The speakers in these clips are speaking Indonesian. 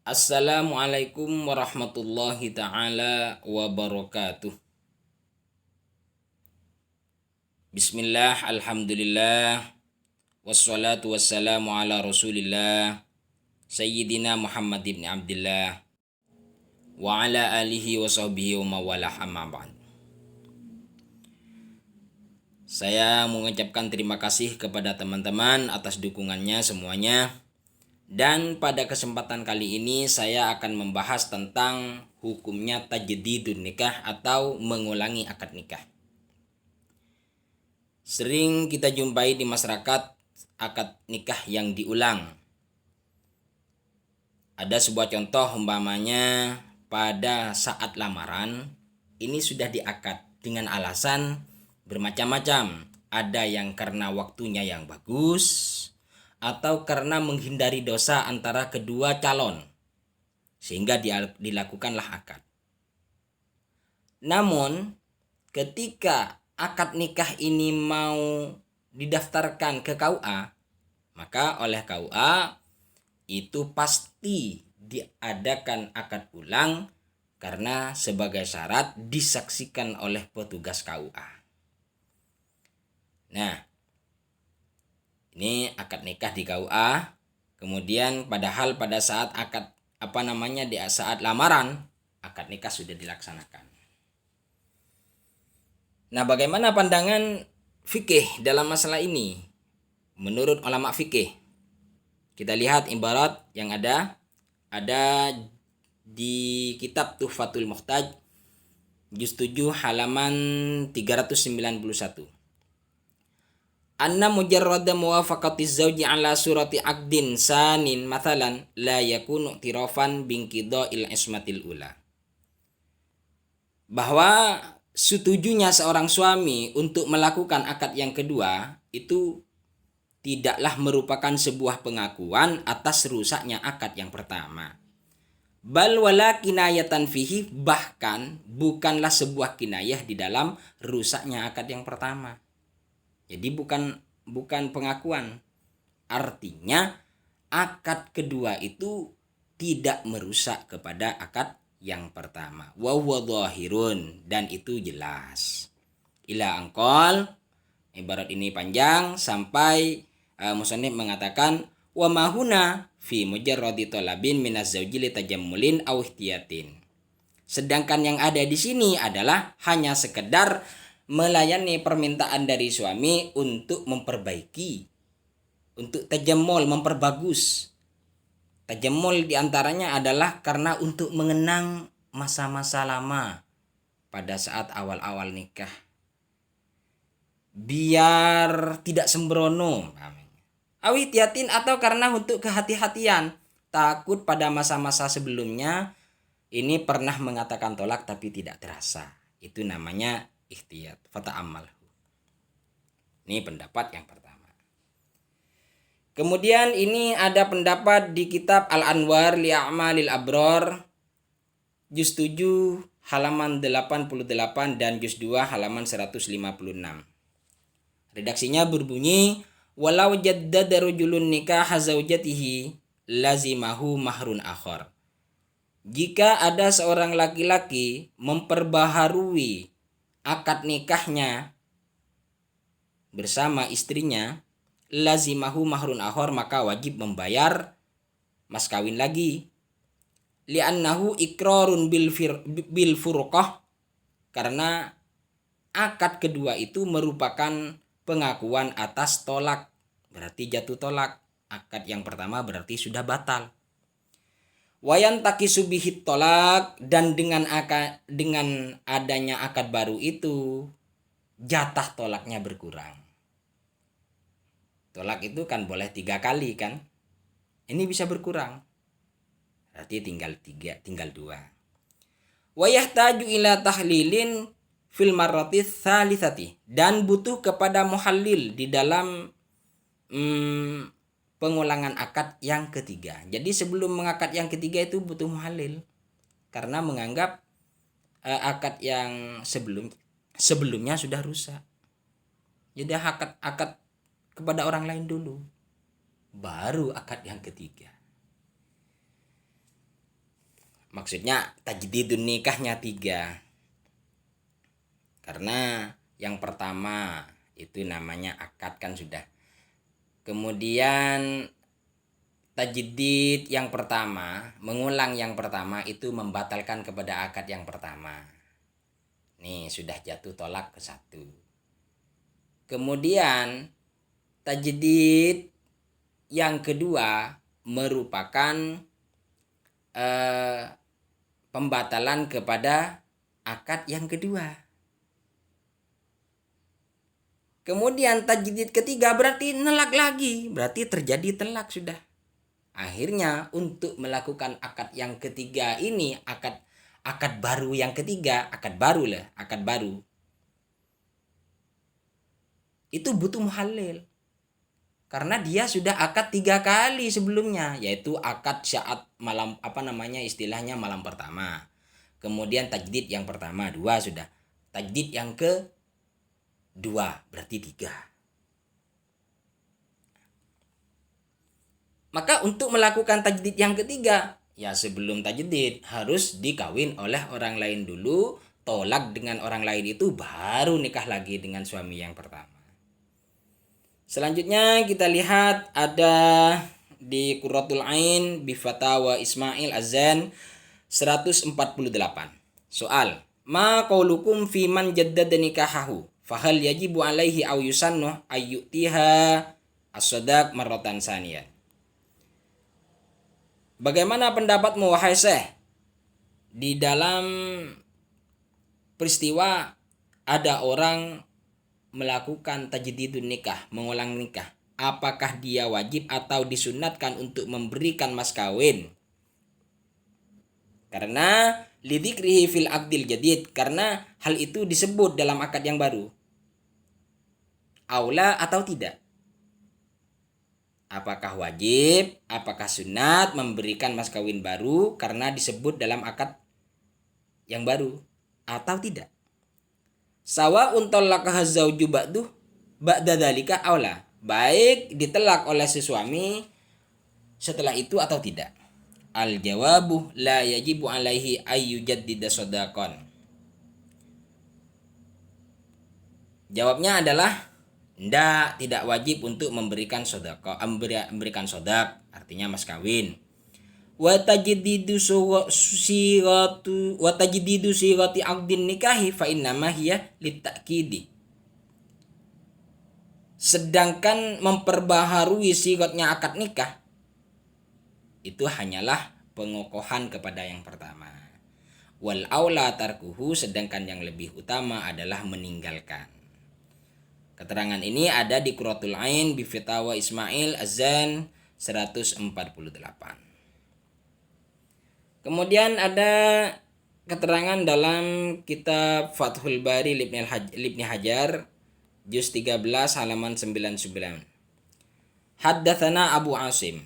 Assalamualaikum warahmatullahi ta'ala wabarakatuh. Bismillah, alhamdulillah, wassalatu wassalamu ala rasulillah, Sayyidina Muhammad ibn Abdillah, wa ala alihi wa sahbihi wa mawalah amma ba'd. Saya mengucapkan terima kasih kepada teman-teman atas dukungannya semuanya. Dan pada kesempatan kali ini saya akan membahas tentang hukumnya tajdidun nikah atau mengulangi akad nikah. Sering kita jumpai di masyarakat akad nikah yang diulang. Ada sebuah contoh umpamanya pada saat lamaran ini sudah diakad dengan alasan bermacam-macam. Ada yang karena waktunya yang bagus, atau karena menghindari dosa antara kedua calon, sehingga dilakukanlah akad. Namun ketika akad nikah ini mau didaftarkan ke KUA, maka oleh KUA itu pasti diadakan akad ulang karena sebagai syarat disaksikan oleh petugas KUA. Nah, ini akad nikah di KUA, kemudian padahal pada saat akad di saat lamaran akad nikah sudah dilaksanakan. Nah, bagaimana pandangan fikih dalam masalah ini? Menurut ulama fikih, kita lihat ibarat yang ada di kitab Tuhfatul Muhtaj juz 7 halaman 391. Anna mujarrada muwafaqatiz zawji ala surati aqdin sanin mathalan la yakunu tirafan binqida'il ismatil ula. Bahwa setujunya seorang suami untuk melakukan akad yang kedua itu tidaklah merupakan sebuah pengakuan atas rusaknya akad yang pertama. Bal wala kinayatan fihi, bahkan bukanlah sebuah kinayah di dalam rusaknya akad yang pertama. Jadi bukan pengakuan. Artinya akad kedua itu tidak merusak kepada akad yang pertama. Wa huwa dhahirun, dan itu jelas. Ila angkol, ibarat ini panjang sampai musannif mengatakan wa mahuna fi mujarradi talabin minaz zawji li tajammulin aw ihtiyatin. Sedangkan yang ada di sini adalah hanya sekedar melayani permintaan dari suami untuk memperbaiki, untuk tajammul, memperbagus. Tajammul diantaranya adalah karena untuk mengenang masa-masa lama pada saat awal-awal nikah, biar tidak sembrono. Awitiatin, atau karena untuk kehati-hatian, takut pada masa-masa sebelumnya ini pernah mengatakan tolak tapi tidak terasa. Itu namanya ikhtiyat, fata'ammalhu. Ini pendapat yang pertama. Kemudian ini ada pendapat di kitab Al-Anwar li A'malil Abror juz 7 halaman 88 dan juz 2 halaman 156. Redaksinya berbunyi, walau jaddada rajulun nikah zaujatihi lazimahu mahrun akhar. Jika ada seorang laki-laki memperbaharui akad nikahnya bersama istrinya, lazimahu mahrun akhar, maka wajib membayar mas kawin lagi. Li'annahu iqrarun bil furqah, karena akad kedua itu merupakan pengakuan atas tolak, berarti jatuh tolak. Akad yang pertama berarti sudah batal. Wayan takisu bihit tolak, dan dengan adanya akad baru itu jatah tolaknya berkurang. Tolak itu kan boleh 3 kali kan, ini bisa berkurang, berarti tinggal 2. Wayahtaju ila tahlilin fil marratis tsalitsati, dan butuh kepada muhallil di dalam pengulangan akad yang ketiga. Jadi sebelum mengakad yang ketiga itu butuh muhallil, karena menganggap akad yang sebelumnya sudah rusak. Jadi akad kepada orang lain dulu, baru akad yang ketiga. Maksudnya tajdidun nikahnya 3. Karena yang pertama itu namanya akad kan sudah. Kemudian tajdid yang pertama, mengulang yang pertama itu membatalkan kepada akad yang pertama. Nih sudah jatuh tolak ke 1. Kemudian tajdid yang kedua merupakan pembatalan kepada akad yang kedua. Kemudian tajdid ketiga berarti nelak lagi, berarti terjadi talak sudah. Akhirnya untuk melakukan akad yang ketiga ini, akad baru yang ketiga, akad baru. Itu butuh muhallil. Karena dia sudah akad 3 kali sebelumnya, yaitu akad saat malam istilahnya malam pertama. Kemudian tajdid yang pertama 2 sudah. Tajdid yang ke 2 berarti 3. Maka untuk melakukan tajdid yang ketiga, ya sebelum tajdid harus dikawin oleh orang lain dulu, tolak dengan orang lain itu baru nikah lagi dengan suami yang pertama. Selanjutnya kita lihat ada di Qurratul Ain bi Fatawa Ismail Azan 148. Soal, ma qaulukum fi man jaddada nikahahu fahal yajibu alaihi aw yusannu ayyutiha as-sadaq marratan saniyah. Bagaimana pendapatmu wahai Syekh di dalam peristiwa ada orang melakukan tajdidun nikah, mengulang nikah, apakah dia wajib atau disunatkan untuk memberikan mas kawin? Karena lidzikrihi fil aqdil jadid, karena hal itu disebut dalam akad yang baru. Aula atau tidak? Apakah wajib, apakah sunat memberikan mas kawin baru karena disebut dalam akad yang baru atau tidak? Sawa untallaqaha zauju ba'da dzalika aula, baik ditelak oleh si suami setelah itu atau tidak. Al jawabu la yajibu alaihi ayyujaddida shadaqan. Jawabnya adalah tidak wajib untuk memberikan sedekah, memberikan sodak, artinya mas kawin. Wa tajdidu sirati aqdin nikahi fa innama hiya litakidi. Sedangkan memperbaharui siratnya akad nikah itu hanyalah pengokohan kepada yang pertama. Wal aula tarkuhu, sedangkan yang lebih utama adalah meninggalkan. Keterangan ini ada di Qurratul Ain bi Fatawa Ismail Azan 148. Kemudian ada keterangan dalam kitab Fathul Bari Ibnu Hajar juz 13 halaman 99. Haddatsana Abu Asim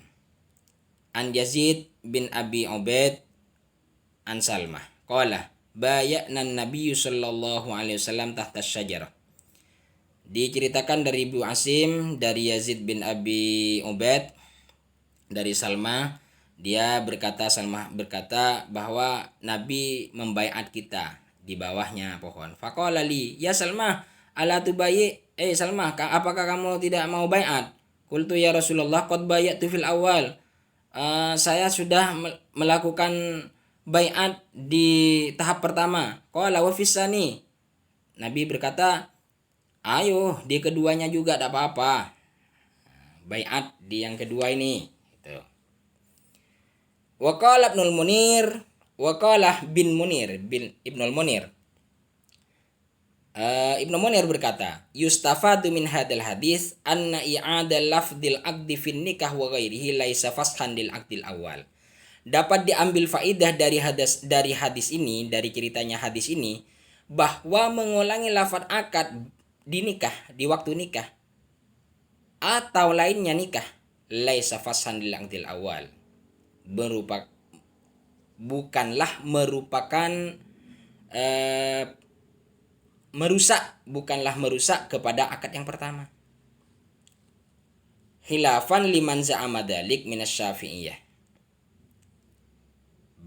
an Yazid bin Abi Ubaid an Salmah qala bay'ana an-nabiy sallallahu alaihi wasallam tahta asy-syajarah. Diceritakan dari Abu Asim dari Yazid bin Abi Ubaid dari Salmah, Salmah berkata bahwa Nabi membaiat kita di bawahnya pohon. Faqala li, ya Salmah, ala tubayyi, Salmah, apakah kamu tidak mau baiat? Qultu ya Rasulullah, qad bayatu fil awal. Saya sudah melakukan baiat di tahap pertama. Qala wa fisani. Nabi berkata, ayo di keduanya juga tidak apa-apa. Baiat di yang kedua ini. Gitu. Waqala Ibnul Munir, waqala bin Munir, bin Ibnul Munir. Ibnu Munir berkata, yustafadu min hadal hadis anna i'adal lafdil aqdi fin nikah wa ghairihi laisa fashan lil aqdil awal. Dapat diambil faidah dari hadis ini, dari ceritanya hadis ini, bahwa mengulangi lafaz akad di nikah, di waktu nikah atau lainnya nikah, laisa fashan lil aqdil awal, bukanlah merupakan merusak kepada akad yang pertama. Khilafan liman za'ama dzalik minas Syafi'iyah.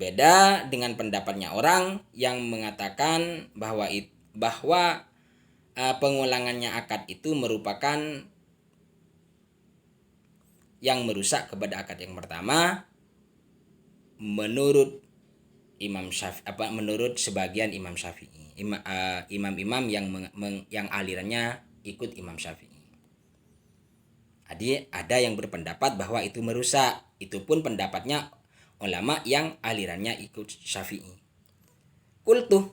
Beda dengan pendapatnya orang yang mengatakan bahwa pengulangannya akad itu merupakan yang merusak kepada akad yang pertama menurut menurut sebagian Imam Syafi'i, imam-imam yang alirannya ikut Imam Syafi'i. Jadi ada yang berpendapat bahwa itu merusak. Itu pun pendapatnya ulama yang alirannya ikut Syafi'i. Qultu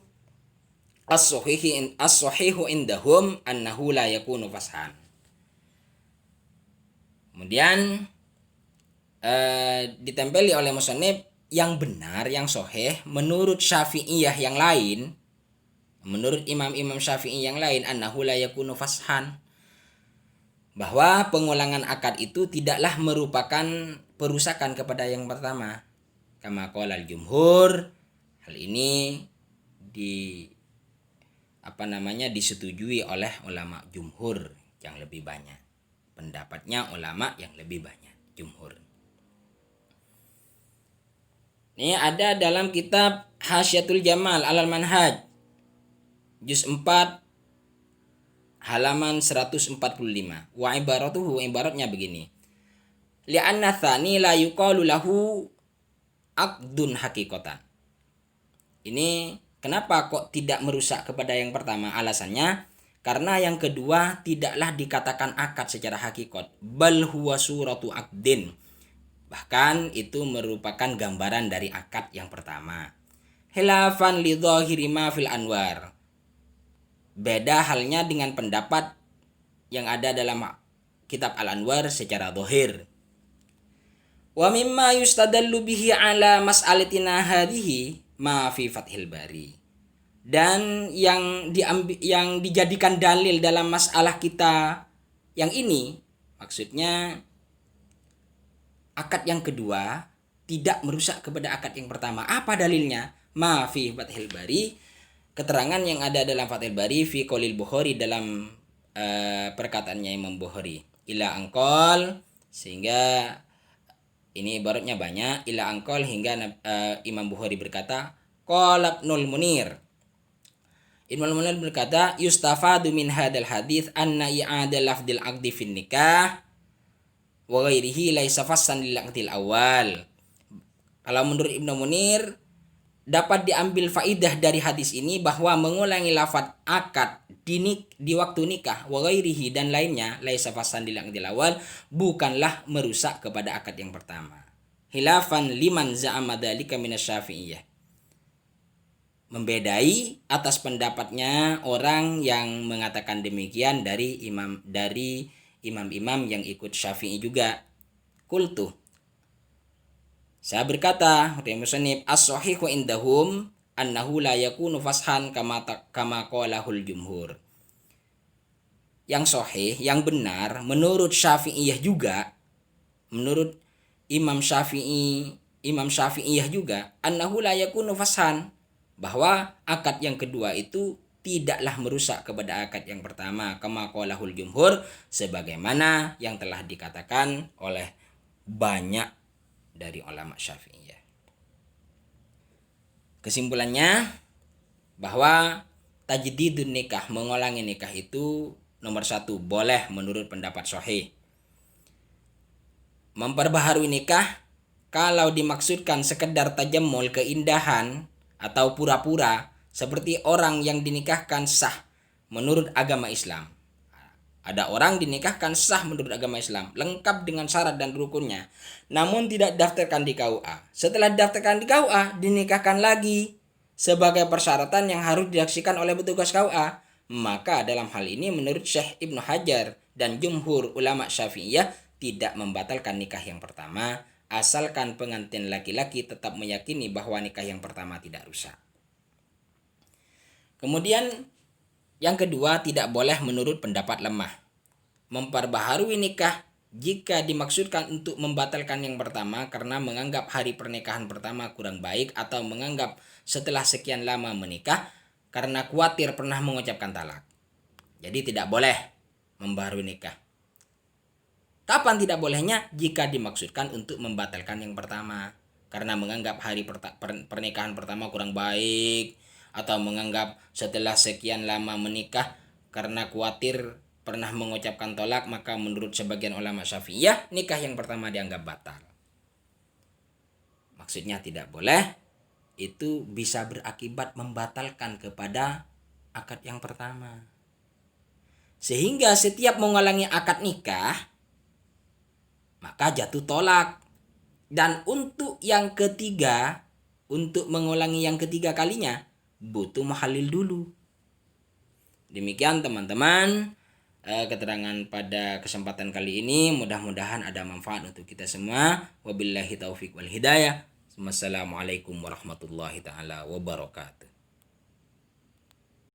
as-sahihu indahum annahu la yakunu fashan. Kemudian ditempeli oleh musannif yang benar, yang sahih menurut Syafi'iyah yang lain, menurut imam-imam Syafi'i yang lain, annahu la yakunu fashan, bahwa pengulangan akad itu tidaklah merupakan perusakan kepada yang pertama. Kama qala al-jumhur, hal ini disetujui oleh ulama jumhur yang lebih banyak. Pendapatnya ulama yang lebih banyak, jumhur. Ini ada dalam kitab Hasyiatul Jamal alal Manhaj juz 4 halaman 145. Wa ibaratuhu, ibaratnya begini. Li'anna tsani la yuqalu lahu aqdun haqiqatan. Ini kenapa kok tidak merusak kepada yang pertama? Alasannya karena yang kedua tidaklah dikatakan akad secara hakikat, bal huwa suratu aqdin. Bahkan itu merupakan gambaran dari akad yang pertama. Khilafan li dhahiri ma fil anwar. Beda halnya dengan pendapat yang ada dalam kitab Al-Anwar secara zahir. Wa mimma yustadallu bihi ala mas'alatina hadhihi ma fi Fathil Bari. Dan yang dijadikan dalil dalam masalah kita yang ini, maksudnya akad yang kedua tidak merusak kepada akad yang pertama. Apa dalilnya? Ma fi Fathil Bari, keterangan yang ada dalam Fathil Bari fi qaulil Bukhari, dalam perkataannya Imam Bukhari. Ila angkol, sehingga ini ibaratnya banyak. Ila angkol hingga Imam Bukhari berkata, qala Ibnul Munir. Ibnul Munir berkata, yustafadu min hadal hadits anna i'adal lafdil aqdi fin nikah wa ghairihi laisa fassan lil aqdil awal. Kalau menurut Ibnu Munir, dapat diambil faidah dari hadis ini bahwa mengulangi lafaz akad di waktu nikah wa ghairihi dan lainnya laisa fassan lil aqdil awal, bukanlah merusak kepada akad yang pertama. Khilafan liman za'ama dzalika minasy-Syafi'iyah. Membedai atas pendapatnya orang yang mengatakan demikian dari imam-imam yang ikut Syafi'i juga. Qultu, saya berkata, musannif, as-sahihu indahum annahu la yakunu fashan kama qalahul jumhur. Yang sahih, yang benar menurut Syafi'iyah juga, menurut Imam Syafi'iyah juga, annahu la yakunu fashan, bahwa akad yang kedua itu tidaklah merusak kepada akad yang pertama, kama qalahul jumhur, sebagaimana yang telah dikatakan oleh banyak dari ulama Syafi'iyah. Kesimpulannya bahwa tajdidun nikah, mengulangi nikah itu nomor 1 boleh menurut pendapat sahih. Memperbaharui nikah kalau dimaksudkan sekedar tajammul, keindahan atau pura-pura, seperti orang yang dinikahkan sah menurut agama Islam. Ada orang dinikahkan sah menurut agama Islam, lengkap dengan syarat dan rukunnya, namun tidak daftarkan di KUA. Setelah daftarkan di KUA, dinikahkan lagi sebagai persyaratan yang harus disaksikan oleh petugas KUA. Maka dalam hal ini menurut Syekh Ibnu Hajar dan jumhur ulama Syafi'iyah tidak membatalkan nikah yang pertama, asalkan pengantin laki-laki tetap meyakini bahwa nikah yang pertama tidak rusak. Kemudian yang kedua, tidak boleh menurut pendapat lemah memperbaharui nikah jika dimaksudkan untuk membatalkan yang pertama karena menganggap hari pernikahan pertama kurang baik, atau menganggap setelah sekian lama menikah karena khawatir pernah mengucapkan talak. Jadi tidak boleh membaharui nikah. Kapan tidak bolehnya? Jika dimaksudkan untuk membatalkan yang pertama. karena menganggap hari pernikahan pertama kurang baik, atau menganggap setelah sekian lama menikah karena khawatir pernah mengucapkan tolak, maka menurut sebagian ulama Syafi'iyah nikah yang pertama dianggap batal. Maksudnya tidak boleh, itu bisa berakibat membatalkan kepada akad yang pertama. Sehingga setiap mengulangi akad nikah maka jatuh tolak. Dan untuk yang ketiga, untuk mengulangi yang ketiga kalinya butuh muhalil dulu. Demikian teman-teman keterangan pada kesempatan kali ini, mudah-mudahan ada manfaat untuk kita semua. Wabillahi taufik wal hidayah. Wassalamualaikum warahmatullahi taala wabarakatuh.